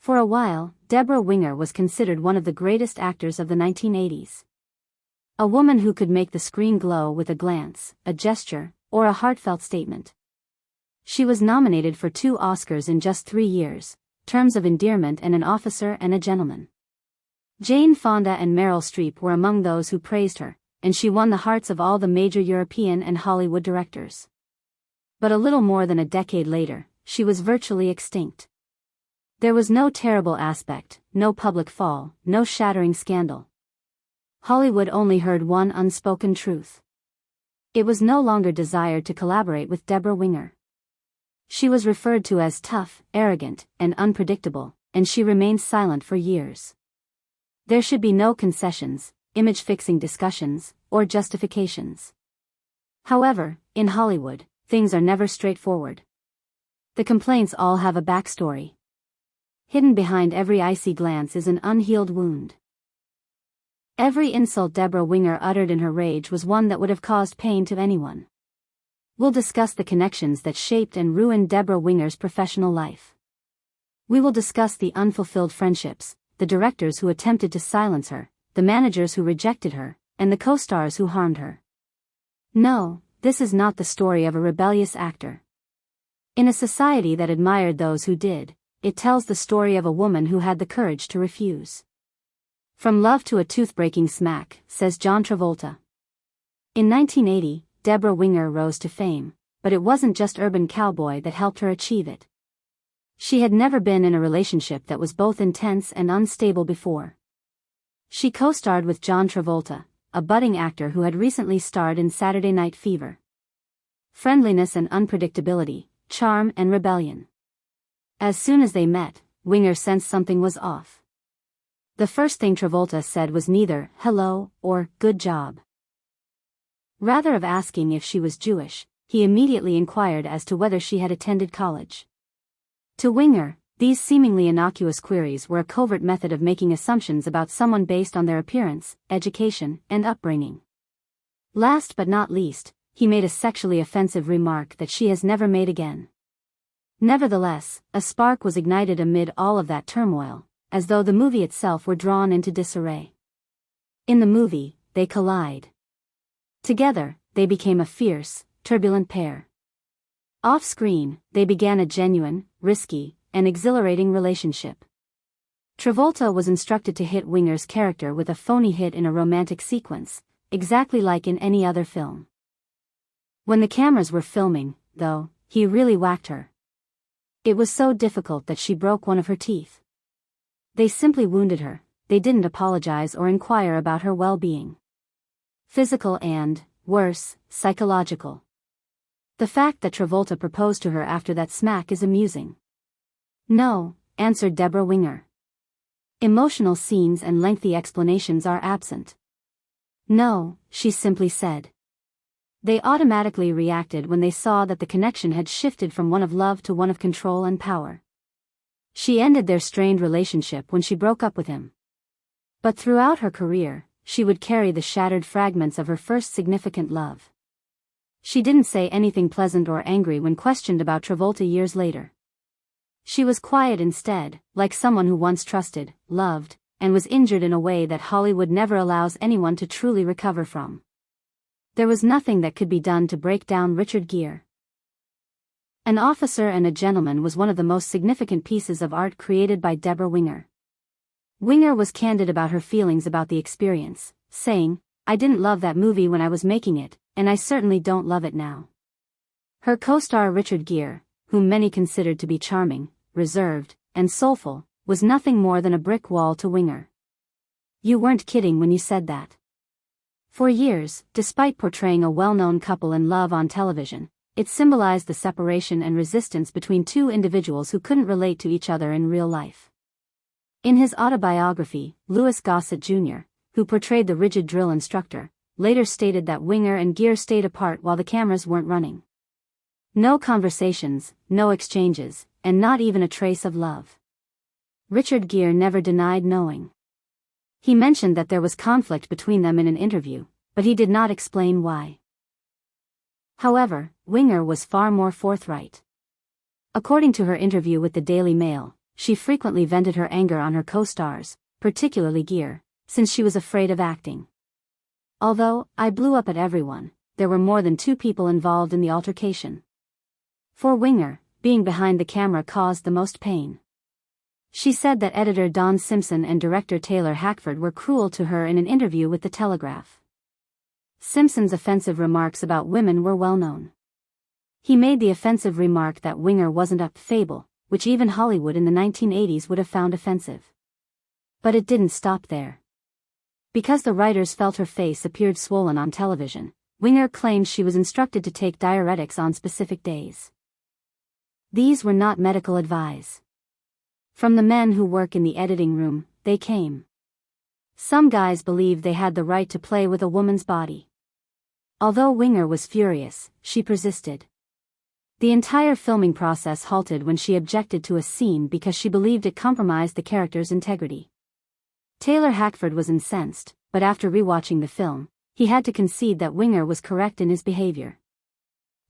For a while, Debra Winger was considered one of the greatest actors of the 1980s. A woman who could make the screen glow with a glance, a gesture, or a heartfelt statement. She was nominated for 2 Oscars in just 3 years, terms of Endearment and An Officer and a Gentleman. Jane Fonda and Meryl Streep were among those who praised her, and she won the hearts of all the major European and Hollywood directors. But a little more than a decade later, she was virtually extinct. There was no terrible aspect, no public fall, no shattering scandal. Hollywood only heard one unspoken truth. It was no longer desired to collaborate with Debra Winger. She was referred to as tough, arrogant, and unpredictable, and she remained silent for years. There should be no concessions, image-fixing discussions, or justifications. However, in Hollywood, things are never straightforward. The complaints all have a backstory. Hidden behind every icy glance is an unhealed wound. Every insult Debra Winger uttered in her rage was one that would have caused pain to anyone. We'll discuss the connections that shaped and ruined Debra Winger's professional life. We will discuss the unfulfilled friendships, the directors who attempted to silence her, the managers who rejected her, and the co-stars who harmed her. No, this is not the story of a rebellious actor. In a society that admired those who did, it tells the story of a woman who had the courage to refuse. From love to a tooth-breaking smack, says John Travolta. In 1980, Debra Winger rose to fame, but it wasn't just Urban Cowboy that helped her achieve it. She had never been in a relationship that was both intense and unstable before. She co-starred with John Travolta, a budding actor who had recently starred in Saturday Night Fever. Friendliness and unpredictability, charm and rebellion. As soon as they met, Winger sensed something was off. The first thing Travolta said was neither hello or good job. Rather of asking if she was Jewish, he immediately inquired as to whether she had attended college. To Winger, these seemingly innocuous queries were a covert method of making assumptions about someone based on their appearance, education, and upbringing. Last but not least, he made a sexually offensive remark that she has never made again. Nevertheless, a spark was ignited amid all of that turmoil, as though the movie itself were drawn into disarray. In the movie, they collide. Together, they became a fierce, turbulent pair. Off-screen, they began a genuine, risky, and exhilarating relationship. Travolta was instructed to hit Winger's character with a phony hit in a romantic sequence, exactly like in any other film. When the cameras were filming, though, he really whacked her. It was so difficult that she broke one of her teeth. They simply wounded her, they didn't apologize or inquire about her well-being. Physical and, worse, psychological. The fact that Travolta proposed to her after that smack is amusing. No, answered Debra Winger. Emotional scenes and lengthy explanations are absent. No, she simply said. They automatically reacted when they saw that the connection had shifted from one of love to one of control and power. She ended their strained relationship when she broke up with him. But throughout her career, she would carry the shattered fragments of her first significant love. She didn't say anything pleasant or angry when questioned about Travolta years later. She was quiet instead, like someone who once trusted, loved, and was injured in a way that Hollywood never allows anyone to truly recover from. There was nothing that could be done to break down Richard Gere. An Officer and a Gentleman was one of the most significant pieces of art created by Debra Winger. Winger was candid about her feelings about the experience, saying, "I didn't love that movie when I was making it, and I certainly don't love it now." Her co-star Richard Gere, whom many considered to be charming, reserved, and soulful, was nothing more than a brick wall to Winger. "You weren't kidding when you said that." For years, despite portraying a well-known couple in love on television, it symbolized the separation and resistance between two individuals who couldn't relate to each other in real life. In his autobiography, Louis Gossett Jr., who portrayed the rigid drill instructor, later stated that Winger and Gere stayed apart while the cameras weren't running. No conversations, no exchanges, and not even a trace of love. Richard Gere never denied knowing. He mentioned that there was conflict between them in an interview, but he did not explain why. However, Winger was far more forthright. According to her interview with the Daily Mail, she frequently vented her anger on her co-stars, particularly Gere, since she was afraid of acting. Although I blew up at everyone, there were more than 2 people involved in the altercation. For Winger, being behind the camera caused the most pain. She said that editor Don Simpson and director Taylor Hackford were cruel to her in an interview with The Telegraph. Simpson's offensive remarks about women were well known. He made the offensive remark that Winger wasn't up to fable, which even Hollywood in the 1980s would have found offensive. But it didn't stop there. Because the writers felt her face appeared swollen on television, Winger claimed she was instructed to take diuretics on specific days. These were not medical advice. From the men who work in the editing room, they came. Some guys believed they had the right to play with a woman's body. Although Winger was furious, she persisted. The entire filming process halted when she objected to a scene because she believed it compromised the character's integrity. Taylor Hackford was incensed, but after rewatching the film, he had to concede that Winger was correct in his behavior.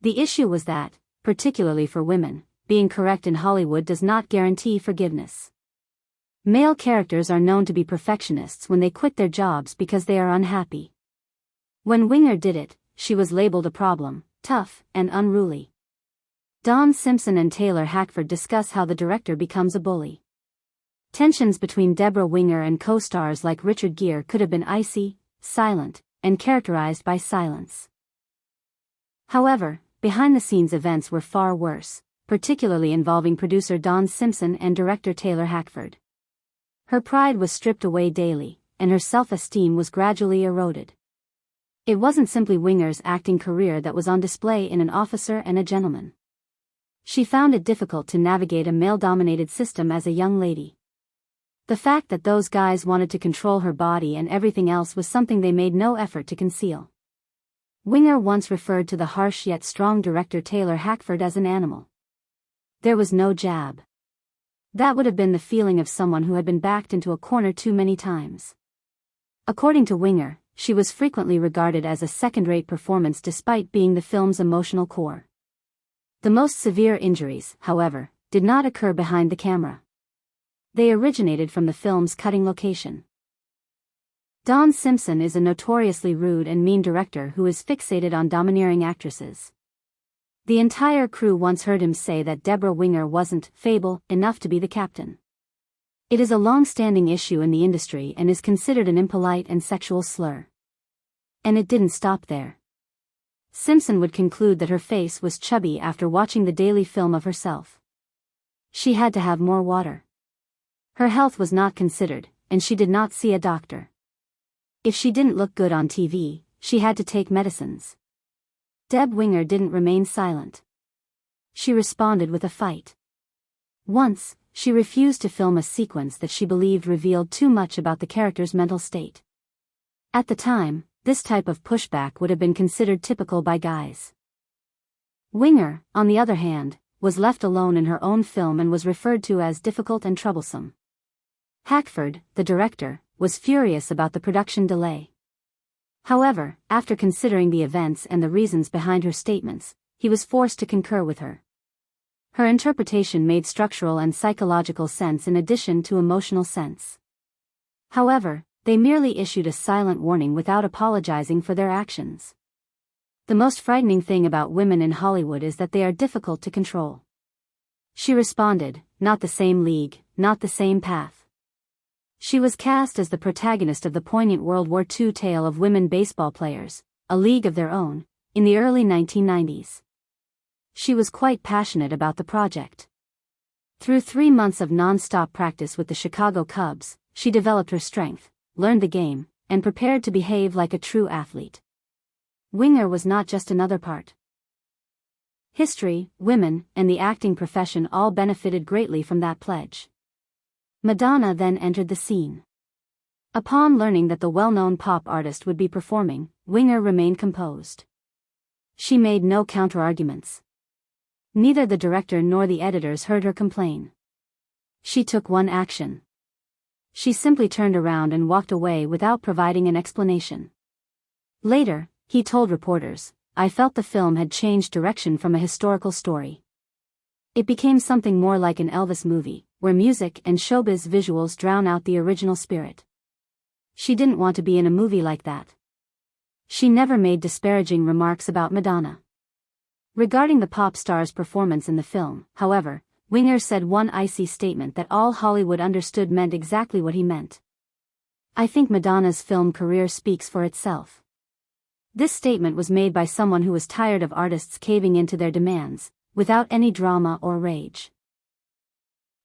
The issue was that, particularly for women, being correct in Hollywood does not guarantee forgiveness. Male characters are known to be perfectionists when they quit their jobs because they are unhappy. When Winger did it, she was labeled a problem, tough, and unruly. Don Simpson and Taylor Hackford discuss how the director becomes a bully. Tensions between Debra Winger and co-stars like Richard Gere could have been icy, silent, and characterized by silence. However, behind-the-scenes events were far worse, particularly involving producer Don Simpson and director Taylor Hackford. Her pride was stripped away daily, and her self-esteem was gradually eroded. It wasn't simply Winger's acting career that was on display in An Officer and a Gentleman. She found it difficult to navigate a male-dominated system as a young lady. The fact that those guys wanted to control her body and everything else was something they made no effort to conceal. Winger once referred to the harsh yet strong director Taylor Hackford as an animal. There was no jab. That would have been the feeling of someone who had been backed into a corner too many times. According to Winger, she was frequently regarded as a second-rate performance despite being the film's emotional core. The most severe injuries, however, did not occur behind the camera. They originated from the film's cutting location. Don Simpson is a notoriously rude and mean director who is fixated on domineering actresses. The entire crew once heard him say that Debra Winger wasn't fable enough to be the captain. It is a long-standing issue in the industry and is considered an impolite and sexual slur. And it didn't stop there. Simpson would conclude that her face was chubby after watching the daily film of herself. She had to have more water. Her health was not considered, and she did not see a doctor. If she didn't look good on TV, she had to take medicines. Deb Winger didn't remain silent. She responded with a fight. Once, she refused to film a sequence that she believed revealed too much about the character's mental state. At the time, this type of pushback would have been considered typical by guys. Winger, on the other hand, was left alone in her own film and was referred to as difficult and troublesome. Hackford, the director, was furious about the production delay. However, after considering the events and the reasons behind her statements, he was forced to concur with her. Her interpretation made structural and psychological sense in addition to emotional sense. However, they merely issued a silent warning without apologizing for their actions. The most frightening thing about women in Hollywood is that they are difficult to control. She responded, "Not the same league, not the same path." She was cast as the protagonist of the poignant World War II tale of women baseball players, A League of Their Own, in the early 1990s. She was quite passionate about the project. Through 3 months of non-stop practice with the Chicago Cubs, she developed her strength, learned the game, and prepared to behave like a true athlete. Winger was not just another part. History, women, and the acting profession all benefited greatly from that pledge. Madonna then entered the scene. Upon learning that the well-known pop artist would be performing, Winger remained composed. She made no counter-arguments. Neither the director nor the editors heard her complain. She took one action. She simply turned around and walked away without providing an explanation. Later, he told reporters, "I felt the film had changed direction from a historical story. It became something more like an Elvis movie, where music and showbiz visuals drown out the original spirit. She didn't want to be in a movie like that. She never made disparaging remarks about Madonna. Regarding the pop star's performance in the film, however, Winger said one icy statement that all Hollywood understood meant exactly what he meant. "I think Madonna's film career speaks for itself." This statement was made by someone who was tired of artists caving into their demands, without any drama or rage.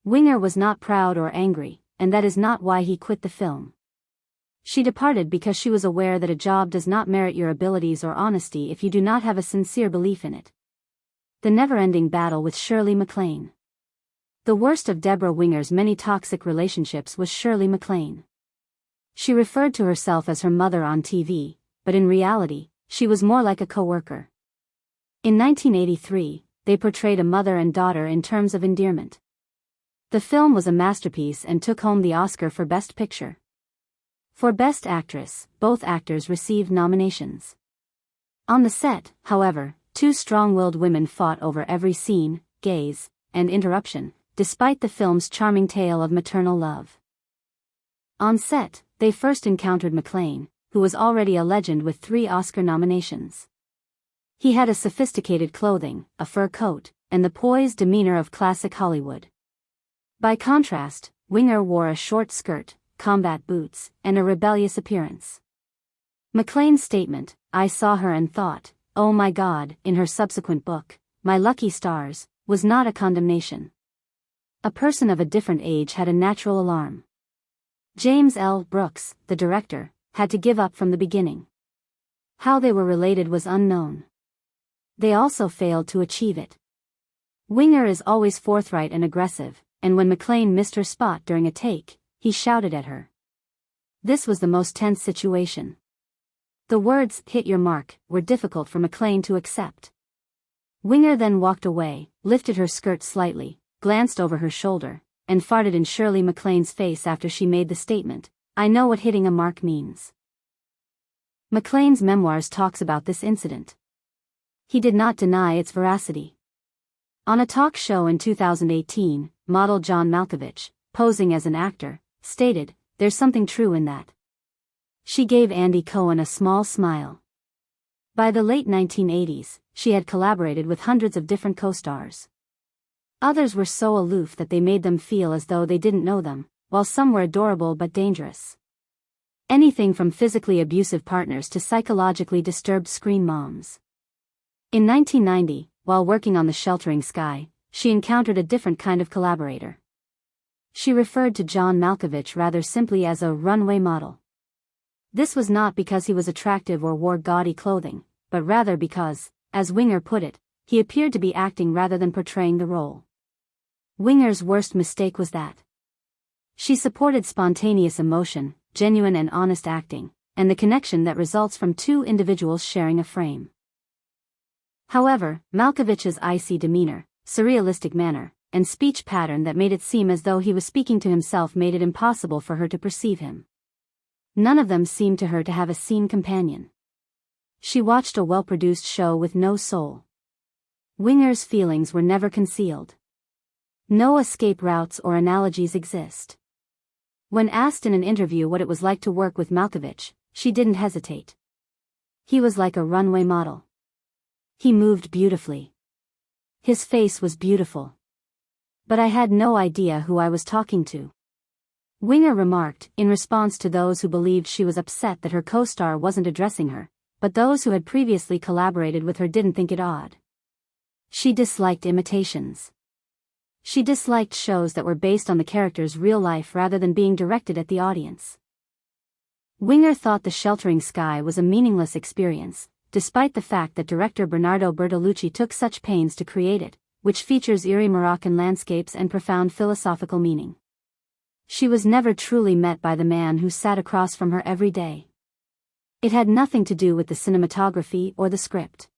Winger was not proud or angry, and that is not why he quit the film. She departed because she was aware that a job does not merit your abilities or honesty if you do not have a sincere belief in it. The never-ending battle with Shirley MacLaine. The worst of Debra Winger's many toxic relationships was Shirley MacLaine. She referred to herself as her mother on TV, but in reality, she was more like a co-worker. In 1983, they portrayed a mother and daughter in terms of endearment. The film was a masterpiece and took home the Oscar for Best Picture. For Best Actress, both actors received nominations. On the set, however, two strong-willed women fought over every scene, gaze, and interruption, despite the film's charming tale of maternal love. On set, they first encountered MacLaine, who was already a legend with 3 Oscar nominations. He had a sophisticated clothing, a fur coat, and the poised demeanor of classic Hollywood. By contrast, Winger wore a short skirt, combat boots, and a rebellious appearance. MacLane's statement, "I saw her and thought, oh my God," in her subsequent book, My Lucky Stars, was not a condemnation. A person of a different age had a natural alarm. James L. Brooks, the director, had to give up from the beginning. How they were related was unknown. They also failed to achieve it. Winger is always forthright and aggressive, and when MacLaine missed her spot during a take, he shouted at her. This was the most tense situation. The words, "hit your mark," were difficult for MacLaine to accept. Winger then walked away, lifted her skirt slightly, glanced over her shoulder, and farted in Shirley MacLaine's face after she made the statement, "I know what hitting a mark means." MacLaine's memoirs talks about this incident. He did not deny its veracity. On a talk show in 2018, model John Malkovich, posing as an actor, stated, "There's something true in that." She gave Andy Cohen a small smile. By the late 1980s, she had collaborated with hundreds of different co-stars. Others were so aloof that they made them feel as though they didn't know them, while some were adorable but dangerous. Anything from physically abusive partners to psychologically disturbed screen moms. In 1990, while working on The Sheltering Sky, she encountered a different kind of collaborator. She referred to John Malkovich rather simply as a runway model. This was not because he was attractive or wore gaudy clothing, but rather because, as Winger put it, he appeared to be acting rather than portraying the role. Winger's worst mistake was that she supported spontaneous emotion, genuine and honest acting, and the connection that results from two individuals sharing a frame. However, Malkovich's icy demeanor, surrealistic manner, and speech pattern that made it seem as though he was speaking to himself made it impossible for her to perceive him. None of them seemed to her to have a scene companion. She watched a well-produced show with no soul. Winger's feelings were never concealed. No escape routes or analogies exist. When asked in an interview what it was like to work with Malkovich, she didn't hesitate. He was like a runway model. He moved beautifully. His face was beautiful. But I had no idea who I was talking to. Winger remarked, in response to those who believed she was upset that her co-star wasn't addressing her, but those who had previously collaborated with her didn't think it odd. She disliked imitations. She disliked shows that were based on the character's real life rather than being directed at the audience. Winger thought The Sheltering Sky was a meaningless experience, despite the fact that director Bernardo Bertolucci took such pains to create it, which features eerie Moroccan landscapes and profound philosophical meaning. She was never truly met by the man who sat across from her every day. It had nothing to do with the cinematography or the script.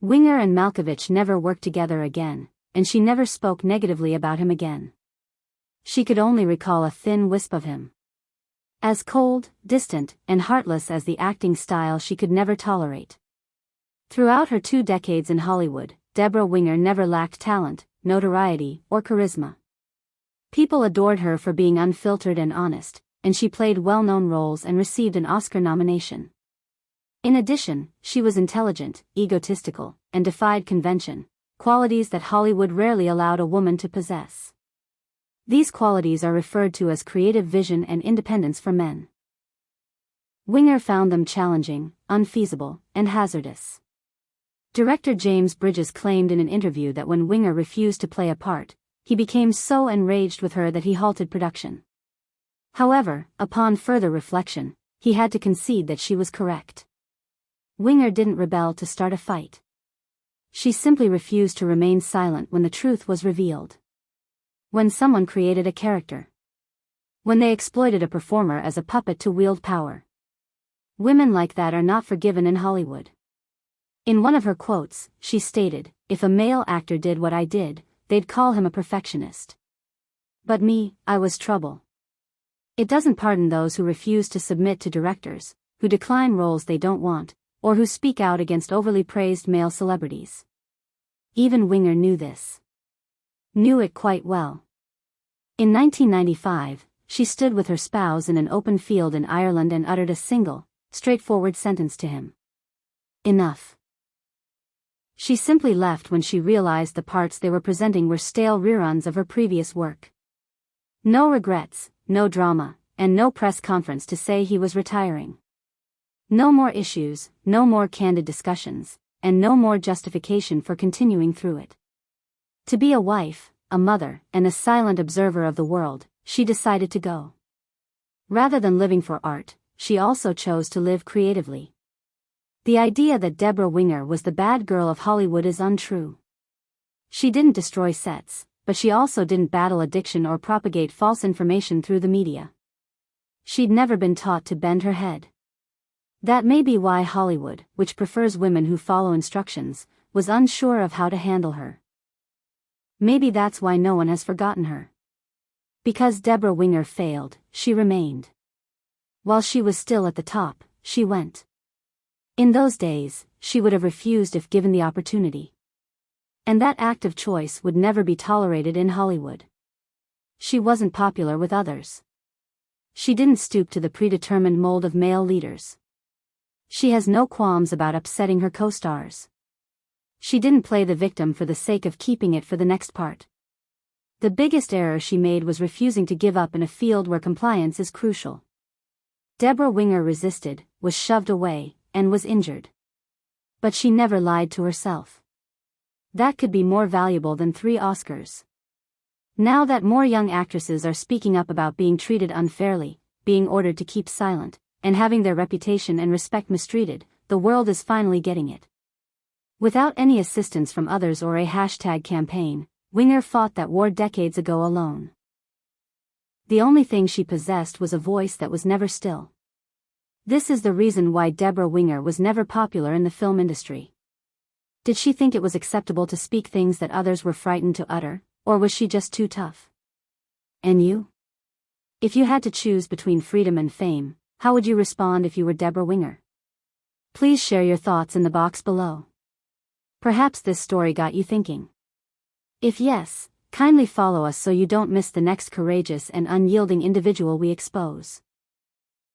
Winger and Malkovich never worked together again, and she never spoke negatively about him again. She could only recall a thin wisp of him. As cold, distant, and heartless as the acting style she could never tolerate. Throughout her 2 decades in Hollywood, Debra Winger never lacked talent, notoriety, or charisma. People adored her for being unfiltered and honest, and she played well-known roles and received an Oscar nomination. In addition, she was intelligent, egotistical, and defied convention, qualities that Hollywood rarely allowed a woman to possess. These qualities are referred to as creative vision and independence for men. Winger found them challenging, unfeasible, and hazardous. Director James Bridges claimed in an interview that when Winger refused to play a part, he became so enraged with her that he halted production. However, upon further reflection, he had to concede that she was correct. Winger didn't rebel to start a fight. She simply refused to remain silent when the truth was revealed. When someone created a character. When they exploited a performer as a puppet to wield power. Women like that are not forgiven in Hollywood. In one of her quotes, she stated, "If a male actor did what I did, they'd call him a perfectionist. But me, I was trouble." It doesn't pardon those who refuse to submit to directors, who decline roles they don't want, or who speak out against overly praised male celebrities. Even Winger knew this. Knew it quite well. In 1995, she stood with her spouse in an open field in Ireland and uttered a single, straightforward sentence to him. Enough. She simply left when she realized the parts they were presenting were stale reruns of her previous work. No regrets, no drama, and no press conference to say he was retiring. No more issues, no more candid discussions, and no more justification for continuing through it. To be a wife, a mother, and a silent observer of the world, she decided to go. Rather than living for art, she also chose to live creatively. The idea that Debra Winger was the bad girl of Hollywood is untrue. She didn't destroy sets, but she also didn't battle addiction or propagate false information through the media. She'd never been taught to bend her head. That may be why Hollywood, which prefers women who follow instructions, was unsure of how to handle her. Maybe that's why no one has forgotten her. Because Debra Winger failed, she remained. While she was still at the top, she went. In those days, she would have refused if given the opportunity. And that act of choice would never be tolerated in Hollywood. She wasn't popular with others. She didn't stoop to the predetermined mold of male leaders. She has no qualms about upsetting her co-stars. She didn't play the victim for the sake of keeping it for the next part. The biggest error she made was refusing to give up in a field where compliance is crucial. Debra Winger resisted, was shoved away, and was injured. But she never lied to herself. That could be more valuable than 3 Oscars. Now that more young actresses are speaking up about being treated unfairly, being ordered to keep silent, and having their reputation and respect mistreated, the world is finally getting it. Without any assistance from others or a hashtag campaign, Winger fought that war decades ago alone. The only thing she possessed was a voice that was never still. This is the reason why Debra Winger was never popular in the film industry. Did she think it was acceptable to speak things that others were frightened to utter, or was she just too tough? And you? If you had to choose between freedom and fame, how would you respond if you were Debra Winger? Please share your thoughts in the box below. Perhaps this story got you thinking. If yes, kindly follow us so you don't miss the next courageous and unyielding individual we expose.